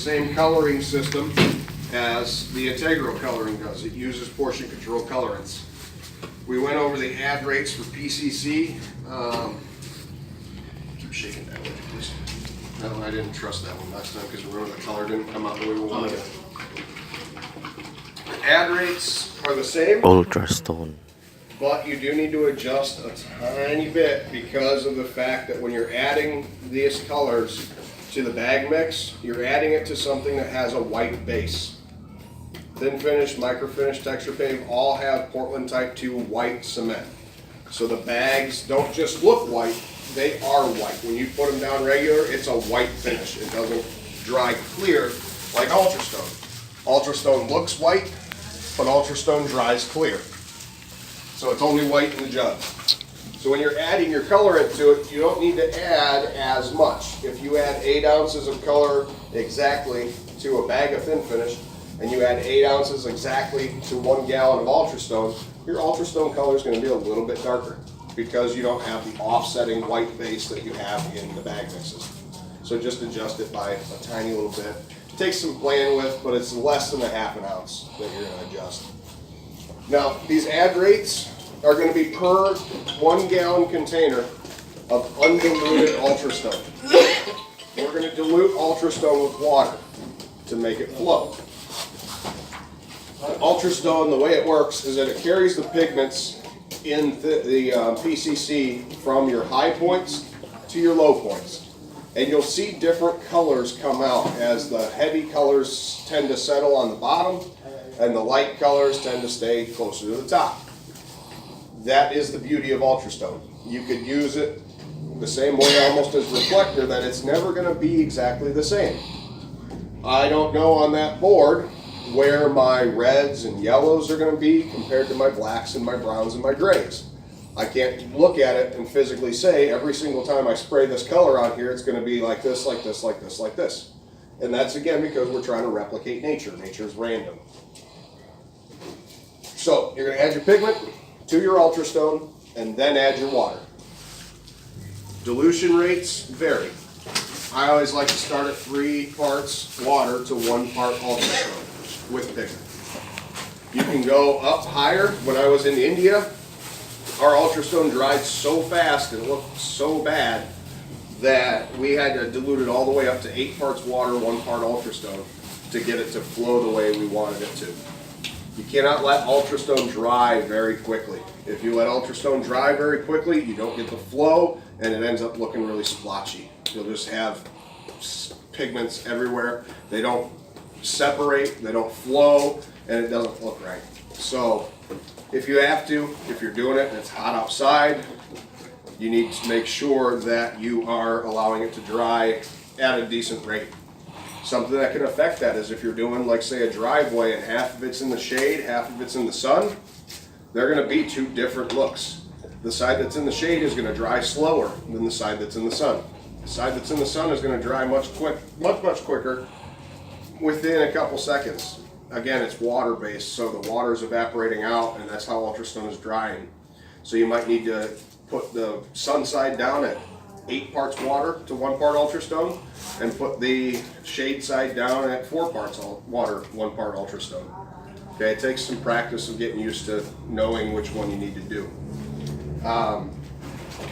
Same coloring system as the Acero coloring does. It uses portion control colorants. We went over the add rates for PCC. Keep shaking that, would you please? No, I didn't trust that one last time because remember the color didn't come out the way we wanted it. The add rates are the same. Ultrastone. But you do need to adjust a tiny bit because of the fact that when you're adding these colors to the bag mix, you're adding it to something that has a white base. Thin finish, micro finish, texture pave all have Portland Type 2 white cement. So the bags don't just look white, they are white. When you put them down regular, it's a white finish. It doesn't dry clear like Ultrastone. Ultrastone looks white, but Ultrastone dries clear. So it's only white in the jug. So when you're adding your colorant to it, you don't need to add as much. If you add 8 ounces of color exactly to a bag of thin finish, and you add 8 ounces exactly to 1 gallon of Ultrastone, your Ultrastone color is going to be a little bit darker because you don't have the offsetting white base that you have in the bag mixes. So just adjust it by a tiny little bit. It takes some playing with, but it's less than a half an ounce that you're going to adjust. Now, these add rates are going to be per 1 gallon container of undiluted Ultrastone. We're going to dilute Ultrastone with water to make it flow. Ultrastone, the way it works is that it carries the pigments in the PCC from your high points to your low points. And you'll see different colors come out as the heavy colors tend to settle on the bottom and the light colors tend to stay closer to the top. That is the beauty of Ultrastone. You could use it the same way almost as reflector, that it's never going to be exactly the same. I don't know on that board where my reds and yellows are going to be compared to my blacks and my browns and my grays. I can't look at it and physically say every single time I spray this color on here it's going to be like this, like this, like this, like this. And that's again because we're trying to replicate nature. Nature is random. So you're going to add your pigment to your Ultrastone and then add your water. Dilution rates vary. I always like to start at 3 parts water to 1 part Ultrastone with pigment. You can go up higher. When I was in India, our Ultrastone dried so fast and looked so bad that we had to dilute it all the way up to 8 parts water, 1 part Ultrastone to get it to flow the way we wanted it to. You cannot let Ultrastone dry very quickly. If you let Ultrastone dry very quickly, you don't get the flow and it ends up looking really splotchy. You'll just have pigments everywhere. They don't separate, they don't flow, and it doesn't look right. So if you have to, if you're doing it and it's hot outside, you need to make sure that you are allowing it to dry at a decent rate. Something that can affect that is if you're doing, like say, a driveway and half of it's in the shade, half of it's in the sun, they're going to be 2 different looks. The side that's in the shade is going to dry slower than the side that's in the sun. The side that's in the sun is going to dry much quicker within a couple seconds. Again, it's water based, so the water is evaporating out, and that's how Ultrastone is drying. So you might need to put the sun side down at 8 parts water to 1 part Ultrastone, and put the shade side down at 4 parts water, 1 part Ultrastone. Okay, it takes some practice of getting used to knowing which one you need to do.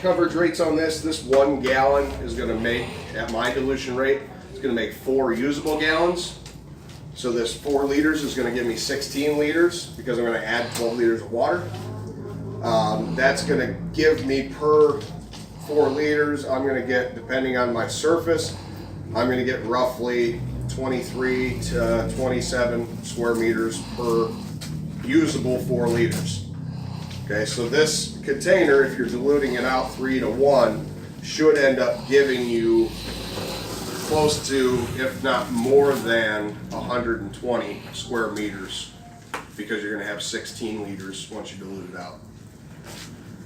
Coverage rates on this 1 gallon is going to make, at my dilution rate, it's going to make 4 usable gallons. So this 4 liters is going to give me 16 liters because I'm going to add 12 liters of water. That's going to give me per 4 liters, I'm going to get, depending on my surface, I'm going to get roughly 23 to 27 square meters per usable 4 liters. Okay, so this container, if you're diluting it out 3 to 1, should end up giving you close to, if not more than, 120 square meters because you're going to have 16 liters once you dilute it out.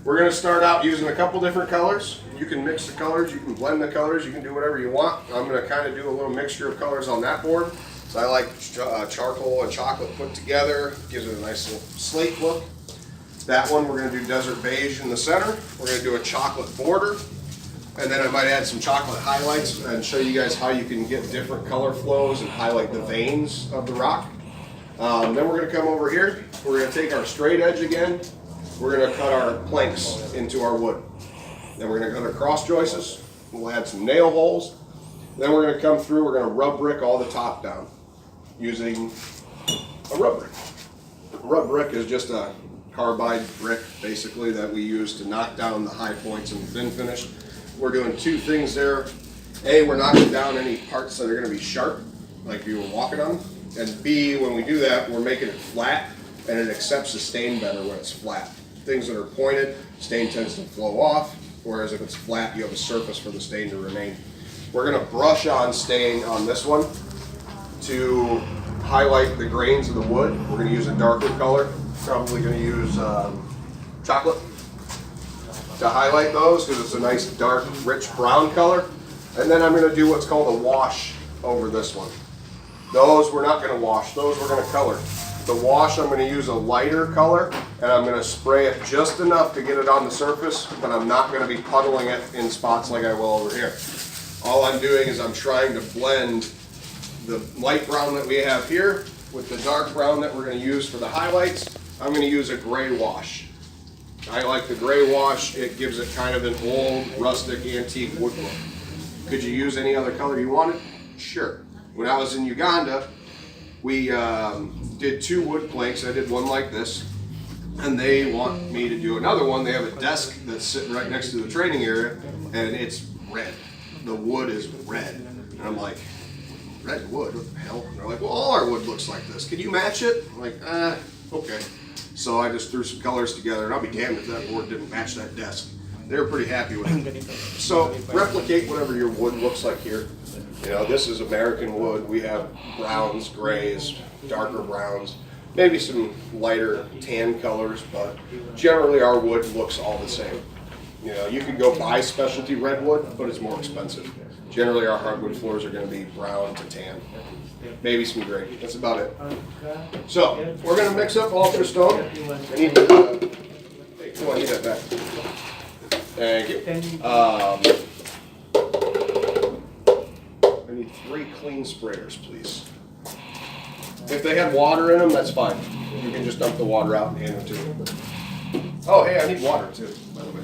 We're going to start out using a couple different colors. You can mix the colors, you can blend the colors, you can do whatever you want. I'm going to kind of do a little mixture of colors on that board. So I like charcoal and chocolate put together. Gives it a nice little slate look. That one we're going to do desert beige in the center. We're going to do a chocolate border. And then I might add some chocolate highlights and show you guys how you can get different color flows and highlight the veins of the rock. Then we're going to come over here. We're going to take our straight edge again. We're going to cut our planks into our wood. Then we're going to cut our cross joists. We'll add some nail holes. Then we're going to come through. We're going to rub brick all the top down using a rub brick. A rub brick is just a carbide brick basically that we use to knock down the high points in the thin finish. We're doing two things there. A, we're knocking down any parts that are going to be sharp, like you were walking on. And B, when we do that, we're making it flat, and it accepts the stain better when it's flat. Things that are pointed, stain tends to flow off, whereas if it's flat, you have a surface for the stain to remain. We're going to brush on stain on this one to highlight the grains of the wood. We're going to use a darker color, probably going to use chocolate to highlight those because it's a nice dark rich brown color. And then I'm going to do what's called a wash over this one. Those we're not going to wash, those we're going to color. The wash I'm going to use a lighter color and I'm going to spray it just enough to get it on the surface, but I'm not going to be puddling it in spots like I will over here. All I'm doing is I'm trying to blend the light brown that we have here with the dark brown that we're going to use for the highlights. I'm going to use a gray wash. I like the gray wash. It gives it kind of an old, rustic, antique wood look. Could you use any other color you wanted? Sure. When I was in Uganda, we did two wood planks. I did one like this, and they want me to do another one. They have a desk that's sitting right next to the training area, and it's red. The wood is red. And I'm like, red wood? What the hell? And they're like, well, all our wood looks like this. Can you match it? I'm like, okay. So I just threw some colors together, and I'll be damned if that board didn't match that desk. They were pretty happy with it. So replicate whatever your wood looks like here. You know, this is American wood. We have browns, grays, darker browns, maybe some lighter tan colors, but generally our wood looks all the same. You know, you can go buy specialty redwood, but it's more expensive. Generally our hardwood floors are going to be brown to tan. Maybe some gray. That's about it. So we're going to mix up Ultra Stone. I need to, hey, come on, I need that back. Thank you. I need 3 clean sprayers, please. If they have water in them, that's fine. You can just dump the water out and hand them to them. Oh, hey, I need water too, by the way.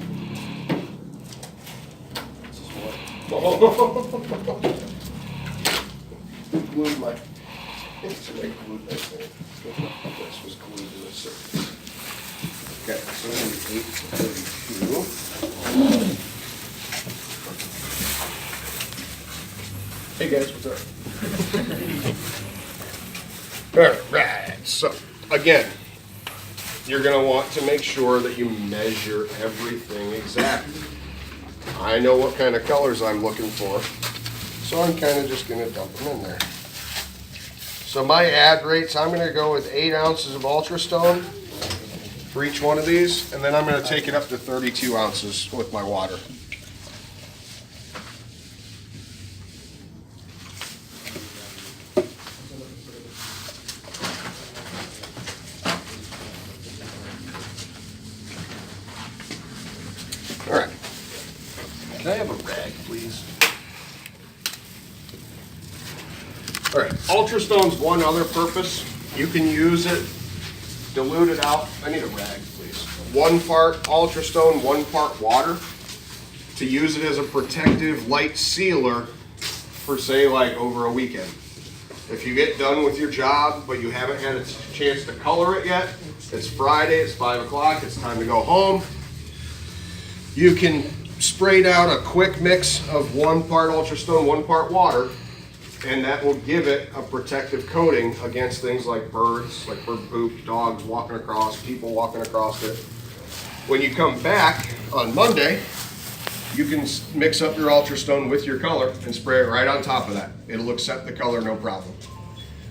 Who glued my? Somebody glued that thing. This was glued to the surface. Okay, so we're going to be 8 to 32. Hey guys, what's up? Alright, so again, you're going to want to make sure that you measure everything exactly. I know what kind of colors I'm looking for, so I'm kind of just going to dump them in there. So my add rates, I'm going to go with 8 ounces of Ultra Stone for each one of these, and then I'm going to take it up to 32 ounces with my water. All right. Can I have a rag, please? All right, Ultra Stone's one other purpose. You can use it, dilute it out. I need a rag, please. 1 part Ultra Stone, 1 part water. To use it as a protective light sealer for, say, like over a weekend. If you get done with your job, but you haven't had a chance to color it yet, it's Friday, it's 5 o'clock, it's time to go home. You can spray down a quick mix of 1 part Ultra Stone, 1 part water, and that will give it a protective coating against things like birds, like bird poop, dogs walking across, people walking across it. When you come back on Monday, you can mix up your Ultra Stone with your color and spray it right on top of that. It'll accept the color, no problem.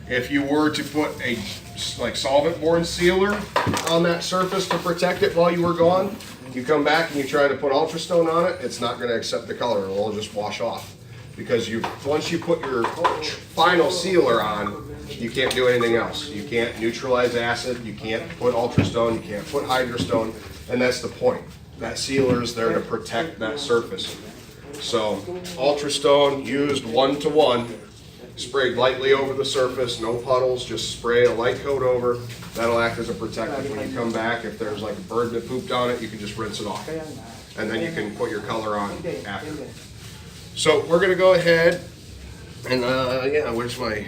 If you were to put a solvent-borne sealer on that surface to protect it while you were gone, you come back and you try to put Ultra Stone on it, it's not going to accept the color. It'll just wash off. Because once you put your final sealer on, you can't do anything else. You can't neutralize acid, you can't put Ultra Stone, you can't put Hydrostone, and that's the point. That sealer is there to protect that surface. So Ultrastone used 1-to-1, sprayed lightly over the surface, no puddles, just spray a light coat over. That'll act as a protectant. When you come back, if there's like a bird that pooped on it, you can just rinse it off. And then you can put your color on after. So we're gonna go ahead and yeah, where's that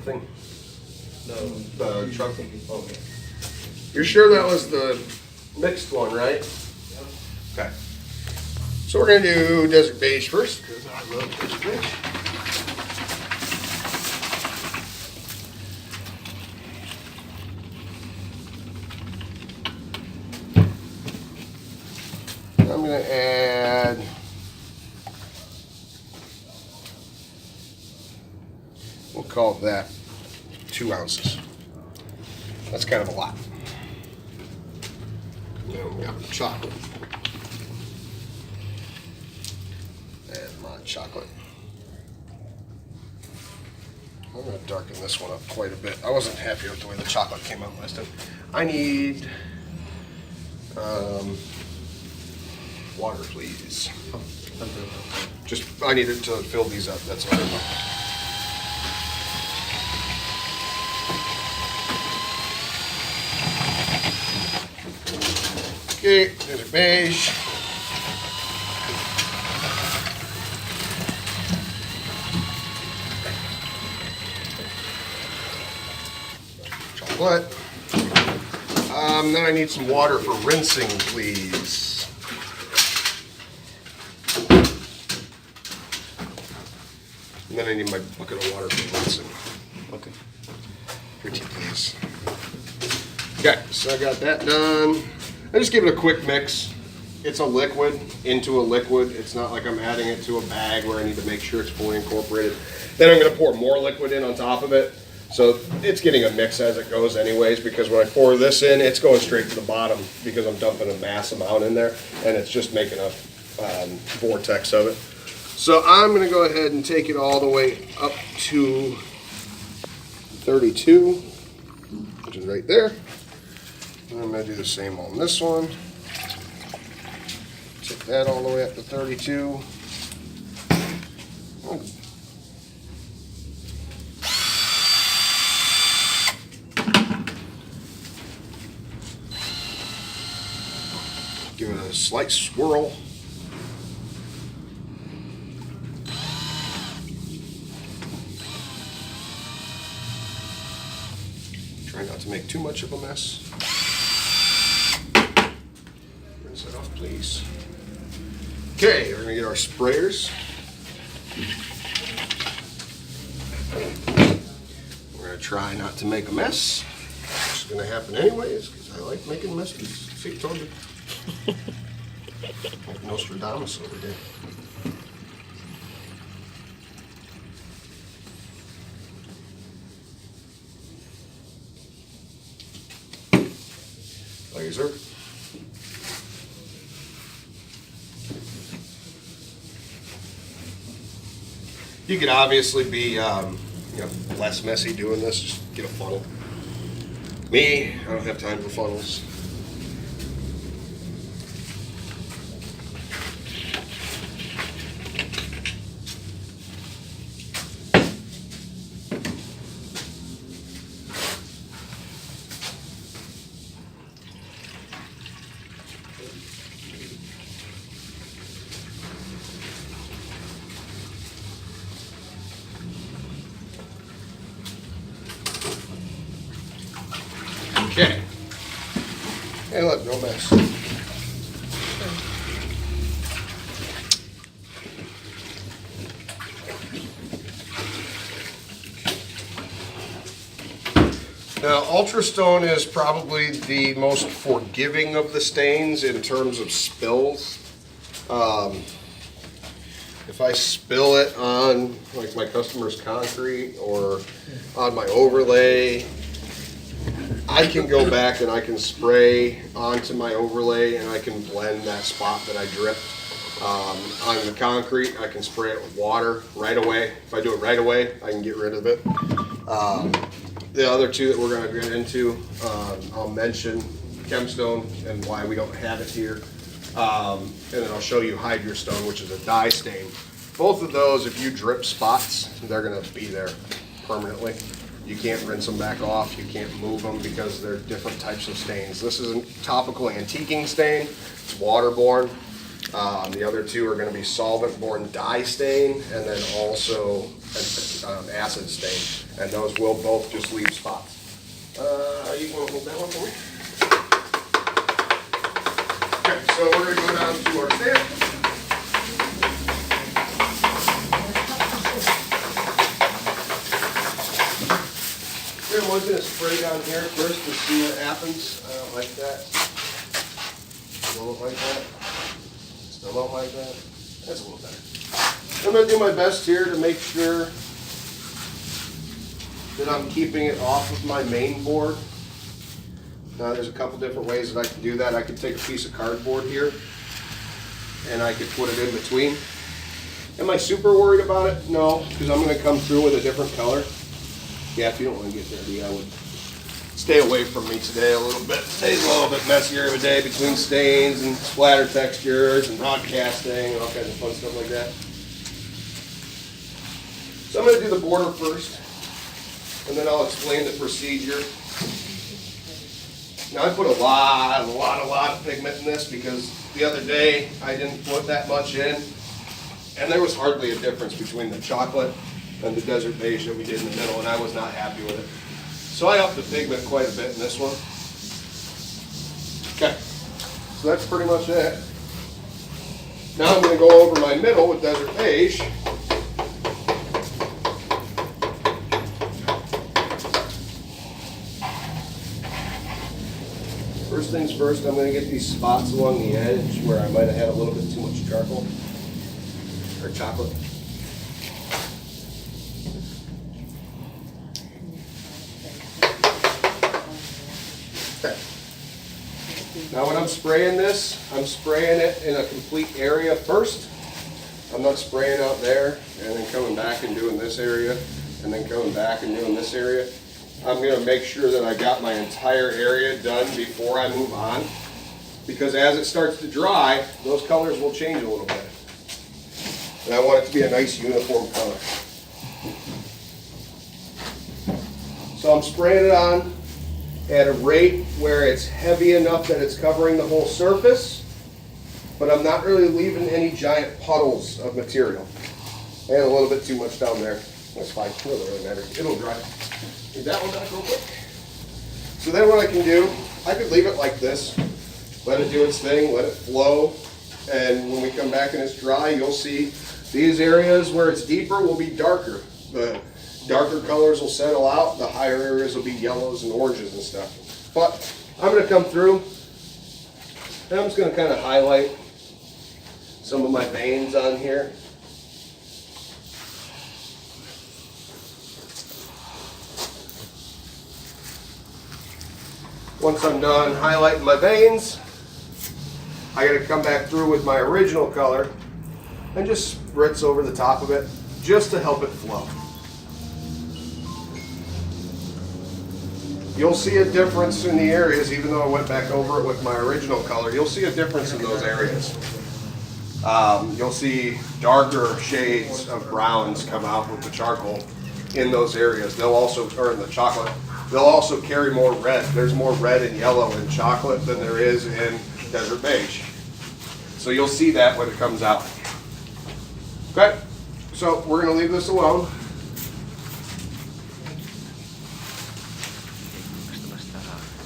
thing? The truck. Okay. You're sure that was the mixed one, right? Okay. So we're gonna do Desert Beige first, because I love Desert Beige. I'm gonna add we'll call that 2 ounces. That's kind of a lot. Then we got chocolate. Add my chocolate. I'm going to darken this one up quite a bit. I wasn't happy with the way the chocolate came out last time. I need water, please. I need it to fill these up. That's all I want. Okay, Desert Beige. Chocolate. Then I need some water for rinsing, please. And then I need my bucket of water for rinsing. Okay. Here, please. Okay, so I got that done. I just give it a quick mix. It's a liquid into a liquid. It's not like I'm adding it to a bag where I need to make sure it's fully incorporated. Then I'm gonna pour more liquid in on top of it. So it's getting a mix as it goes anyways, because when I pour this in, it's going straight to the bottom because I'm dumping a mass amount in there, and it's just making a vortex of it. So I'm gonna go ahead and take it all the way up to 32, which is right there. And I'm going to do the same on this one. Take that all the way up to 32. Give it a slight swirl. Try not to make too much of a mess. Rinse it off, please. Okay, we're gonna get our sprayers. We're gonna try not to make a mess. It's gonna happen anyways, because I like making messes. See, told you. Like Nostradamus over there. Laser. You could obviously be less messy doing this, just get a funnel. Me, I don't have time for funnels. Okay. Hey, look, no mess. Now, Ultrastone is probably the most forgiving of the stains in terms of spills. If I spill it on like my customer's concrete or on my overlay, I can go back and I can spray onto my overlay and I can blend that spot that I dripped on the concrete. I can spray it with water right away. If I do it right away, I can get rid of it. The other two that we're going to get into, I'll mention Chemstone and why we don't have it here. And then I'll show you Hydrostone, which is a dye stain. Both of those, if you drip spots, they're gonna be there permanently. You can't rinse them back off, you can't move them because they're different types of stains. This is a topical antiquing stain, it's waterborne. The other two are gonna be solvent-borne dye stain, and then also an acid stain. And those will both just leave spots. You can hold that one for me. Okay, so we're gonna go down to our stamp. I'm going to spray down here first to see what happens. I don't like that. Still don't like that. Still don't like that. That's a little better. I'm going to do my best here to make sure that I'm keeping it off of my main board. Now there's a couple different ways that I can do that. I could take a piece of cardboard here and I could put it in between. Am I super worried about it? No, because I'm going to come through with a different color. Yeah, if you don't want to get dirty, I would stay away from me today a little bit. Today's a little bit messier of a day between stains and splatter textures and broadcasting and all kinds of fun stuff like that. So I'm going to do the border first, and then I'll explain the procedure. Now I put a lot of pigment in this because the other day I didn't put that much in, and there was hardly a difference between the chocolate and the desert beige that we did in the middle, and I was not happy with it. So I upped the pigment quite a bit in this one. Okay, so that's pretty much it. Now I'm going to go over my middle with desert beige. First things first, I'm going to get these spots along the edge where I might have had a little bit too much charcoal or chocolate. Now when I'm spraying this, I'm spraying it in a complete area first. I'm not spraying out there and then coming back and doing this area and then coming back and doing this area. I'm going to make sure that I got my entire area done before I move on, because as it starts to dry, those colors will change a little bit. And I want it to be a nice uniform color. So I'm spraying it on at a rate where it's heavy enough that it's covering the whole surface, but I'm not really leaving any giant puddles of material. And a little bit too much down there. That's fine, it doesn't really matter. It'll dry. Need that one back real quick. So then what I can do, I could leave it like this, let it do its thing, let it flow, and when we come back and it's dry, you'll see these areas where it's deeper will be darker. The darker colors will settle out, the higher areas will be yellows and oranges and stuff. But I'm going to come through and I'm just going to kind of highlight some of my veins on here. Once I'm done highlighting my veins, I got to come back through with my original color and just spritz over the top of it just to help it flow. You'll see a difference in the areas, even though I went back over it with my original color. You'll see a difference in those areas. You'll see darker shades of browns come out with the charcoal in those areas. They'll also, or in the chocolate, they'll also carry more red. There's more red and yellow in chocolate than there is in desert beige. So you'll see that when it comes out. Okay, so we're going to leave this alone.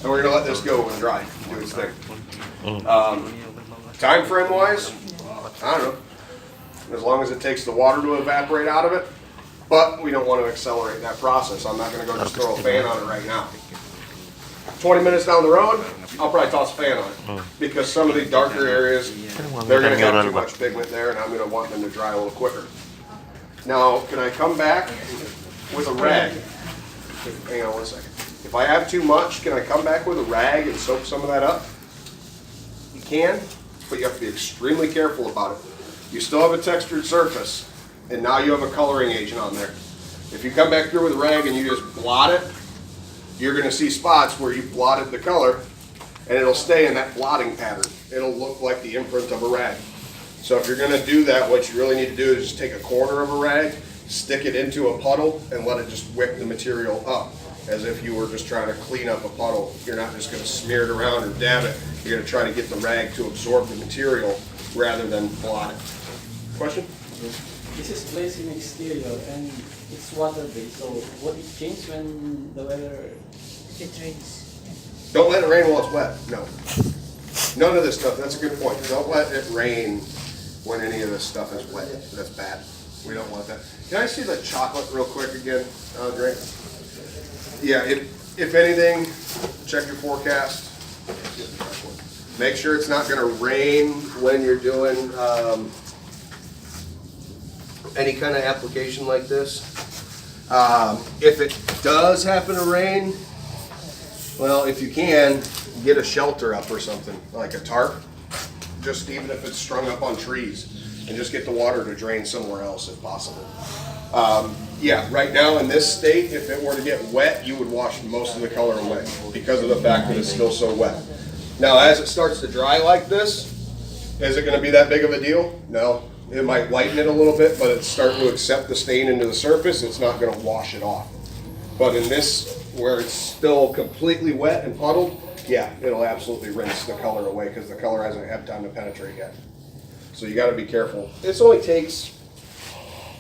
And we're going to let this go and dry, do its thing. Time frame wise, I don't know. As long as it takes the water to evaporate out of it. But we don't want to accelerate that process. I'm not going to go just throw a fan on it right now. 20 minutes down the road, I'll probably toss a fan on it. Because some of the darker areas, they're going to have too much pigment there, and I'm going to want them to dry a little quicker. Now, can I come back with a rag? Hang on one second. If I have too much, can I come back with a rag and soak some of that up? You can, but you have to be extremely careful about it. You still have a textured surface, and now you have a coloring agent on there. If you come back through with a rag and you just blot it, you're going to see spots where you blotted the color, and it'll stay in that blotting pattern. it'll look like the imprint of a rag. So if you're gonna do that, what you really need to do is just take a corner of a rag, stick it into a puddle, and let it just wick the material up, as if you were just trying to clean up a puddle. You're not just gonna smear it around or dab it. You're gonna try to get the rag to absorb the material rather than blot it. Question? This is placed in exterior and it's water-based, so would it change when the weather... It rains. Don't let it rain while it's wet, no. None of this stuff, that's a good point. Don't let it rain when any of this stuff is wet. That's bad. We don't want that. Can I see the chocolate real quick again, Andre? Yeah, if anything, check your forecast. Make sure it's not gonna rain when you're doing any kind of application like this. If it does happen to rain, well, if you can, get a shelter up or something, like a tarp, just even if it's strung up on trees, and just get the water to drain somewhere else if possible. Yeah, right now in this state, if it were to get wet, you would wash most of the color away because of the fact that it's still so wet. Now, as it starts to dry like this, is it going to be that big of a deal? No. It might whiten it a little bit, but it's starting to accept the stain into the surface. It's not going to wash it off. But in this, where it's still completely wet and puddled, yeah, it'll absolutely rinse the color away because the color hasn't had time to penetrate yet. So you got to be careful. This only takes,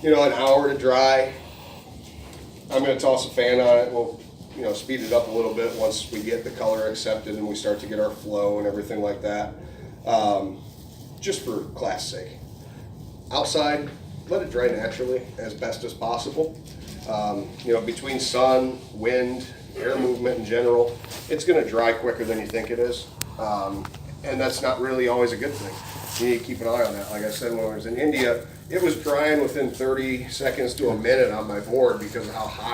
an hour to dry. I'm going to toss a fan on it. We'll, speed it up a little bit once we get the color accepted and we start to get our flow and everything like that. Just for class sake. Outside, let it dry naturally as best as possible. Between sun, wind, air movement in general, it's going to dry quicker than you think it is. And that's not really always a good thing. You need to keep an eye on that. Like I said, when I was in India, it was drying within 30 seconds to a minute on my board because of how hot it was.